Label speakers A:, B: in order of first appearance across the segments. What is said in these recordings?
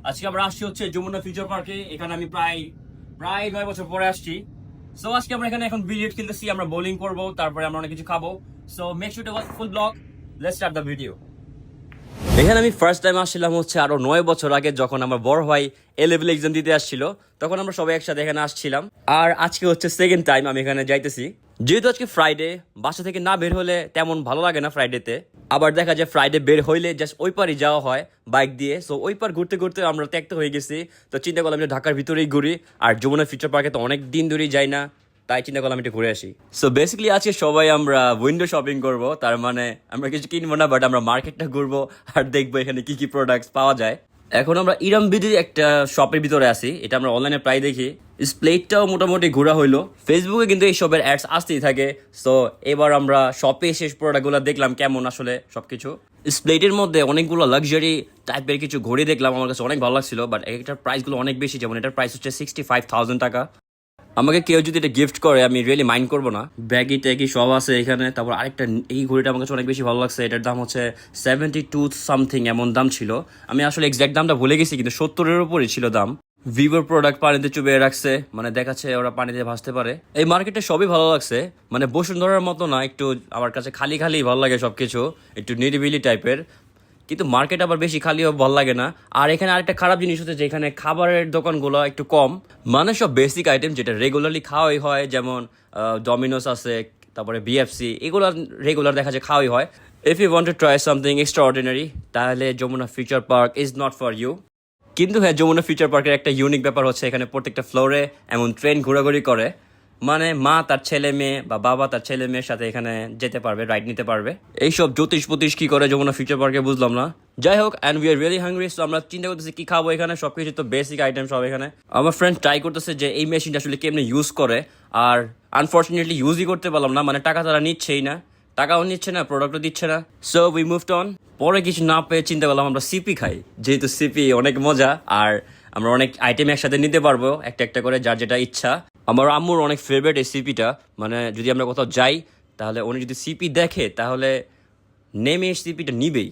A: আজকে আমরা আসছি হচ্ছে যমুনা ফিউচার পার্কে। এখানে আমি প্রায় প্রায় 9 বছর পরে আসছি। সো আজকে আমরা এখানে এখন বিলিয়ার্ড খেলতেছি, আমরা বোলিং করব, তারপরে আমরা অনেক কিছু খাবো। So make sure to watch full blog. Let's start the video. এখানে আমি ফার্স্ট টাইম আসছিলাম হচ্ছে আরো 9 বছর আগে, যখন আমার বড় ভাই A-level এক্সাম দিতে আসছিল। তখন আমরা সবাই একসাথে এখানে আসছিলাম। আর আজকে হচ্ছে সেকেন্ড টাইম আমি এখানে যাইতেছি। যেহেতু আজকে ফ্রাইডে, বাসা থেকে না বের হলে তেমন ভালো লাগে না ফ্রাইডেতে। আবার দেখা যায় ফ্রাইডে বের হইলে জাস্ট ওই পারই যাওয়া হয় বাইক দিয়ে। সো ওই পার ঘুরতে ঘুরতে আমরা ত্যাক্ত হয়ে গেছি। তো চিন্তা করলাম যে ঢাকার ভিতরেই ঘুরি, আর যমুনা ফিউচার পার্কে তো অনেক দিন ধরেই যাই না, তাই চিন্তা করলাম একটু ঘুরে আসি। সো বেসিক্যালি আজকে সবাই আমরা উইন্ডো শপিং করব। তার মানে আমরা কিছু কিনবো না, বাট আমরা মার্কেটটা ঘুরবো আর দেখবো এখানে কি কি প্রোডাক্টস পাওয়া যায়। এখন আমরা ইরামবিডির একটা শপের ভিতরে আছি, এটা আমরা অনলাইনে প্রায় দেখি। স্প্লেটটাও মোটামুটি ঘোরা হইলো। ফেসবুকে কিন্তু এই শপের অ্যাডস আসতেই থাকে। সো এবার আমরা শপে শেষ প্রোডাক্টগুলো দেখলাম কেমন আসলে সবকিছু। স্প্লেটের মধ্যে অনেকগুলো লাক্সারি টাইপের কিছু ঘড়ি দেখলাম, আমার কাছে অনেক ভালো লাগছিল, বাট এটার প্রাইসগুলো অনেক বেশি। যেমন এটার প্রাইস হচ্ছে 65,000 টাকা। আমাকে কেউ যদি এটা গিফট করে আমি রিয়েলি মাইন্ড করবো না। ব্যাগি ট্যাগি সব আছে এখানে। তারপর আরেকটা এই ঘড়িটা আমার কাছে অনেক বেশি ভালো লাগছে। এটার দাম হচ্ছে 72 সামথিং এমন দাম ছিল। আমি আসলে এক্সাক্ট দামটা ভুলে গেছি, কিন্তু 70-এর উপরই ছিল দাম। ভিভোর প্রোডাক্ট পানিতে চুবিয়ে রাখছে, মানে দেখাচ্ছে ওরা পানিতে ভাসতে পারে। এই মার্কেটে সবই ভালো লাগছে, মানে বসুন্ধরার মতো না, একটু আমার কাছে খালি খালি ভালো লাগে সবকিছু, একটু নিরিবিলি টাইপের। কিন্তু মার্কেট আবার বেশি খালিও ভালো লাগে না। আর এখানে আরেকটা খারাপ জিনিস হচ্ছে যে এখানে খাবারের দোকানগুলো একটু কম, মানে সব বেসিক আইটেম যেটা রেগুলারলি খাওয়াই হয়, যেমন ডমিনোস আছে, তারপরে বিএফসি, এগুলো রেগুলার দেখা যায় খাওয়াই হয়। If you want to try something extraordinary, তাহলে Jamuna future park is not for you. কিন্তু হ্যাঁ, যমুনা ফিউচার পার্কের একটা ইউনিক ব্যাপার হচ্ছে এখানে প্রত্যেকটা ফ্লোরে এমন ট্রেন ঘোরাঘুরি করে, মানে মা তার ছেলে মেয়ে বা বাবা তার ছেলে মেয়ের সাথে এখানে যেতে পারবে, রাইড নিতে পারবে। এইসব জ্যোতিষ পতিষ কি করে যমুনা ফিউচার পার্কে বুঝলাম না। যাই হোক, and we are really hungry. So আমরা চিন্তা করতেছি কি খাবো এখানে। সবকিছু তো বেসিক আইটেম সব এখানে। আমার ফ্রেন্ড ট্রাই করতেছে যে এই মেশিনটা আসলে কেমনে ইউজ করে, আর আনফর্চুনেটলি ইউজই করতে পারলাম না। মানে টাকা তারা নিচ্ছেই না, টাকাও নিচ্ছে না, প্রোডাক্টও দিচ্ছে না। So we moved on. পরে কিছু না পেয়ে চিন্তা করলাম আমরা সিপি খাই, যেহেতু সিপি অনেক মজা আর আমরা অনেক আইটেম একসাথে নিতে পারবো একটা একটা করে, যার যেটা ইচ্ছা। আমার আম্মুর অনেক ফেভারিট এই সিপিটা, মানে যদি আমরা কোথাও যাই তাহলে উনি যদি সিপি দেখে তাহলে নেমে সিপিটা নিবেই।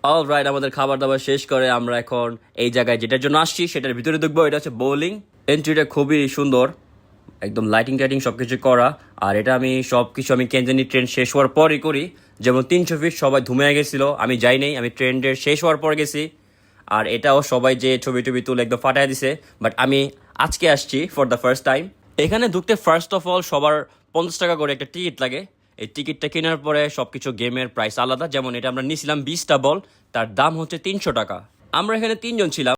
A: অলরাইট, আমাদের খাবার দাবার শেষ করে আমরা এখন এই জায়গায় যেটার জন্য আসছি সেটার ভিতরে দেখবো। এটা হচ্ছে বোলিং। এন্ট্রিটা খুবই সুন্দর, একদম লাইটিং টাইটিং সব কিছু করা। আর এটা আমি সব কিছু আমি কেনজানি ট্রেন শেষ হওয়ার পরই করি। যেমন 300 ফিট সবাই ধুমে গেছিল, আমি যাই নাই, আমি ট্রেনের শেষ হওয়ার পর গেছি। আর এটাও সবাই যে ছবি টবি তুলে একদম ফাটাই দিছে, বাট আমি আজকে আসছি ফর দ্য ফার্স্ট টাইম। এখানে ঢুকতে ফার্স্ট অফ অল সবার 50 টাকা করে একটা টিকিট লাগে। এই টিকিটটা কেনার পরে সবকিছু গেমের প্রাইস আলাদা। যেমন এটা আমরা নিয়েছিলাম 20টা বল, তার দাম হচ্ছে 300 টাকা। আমরা এখানে 3 জন ছিলাম।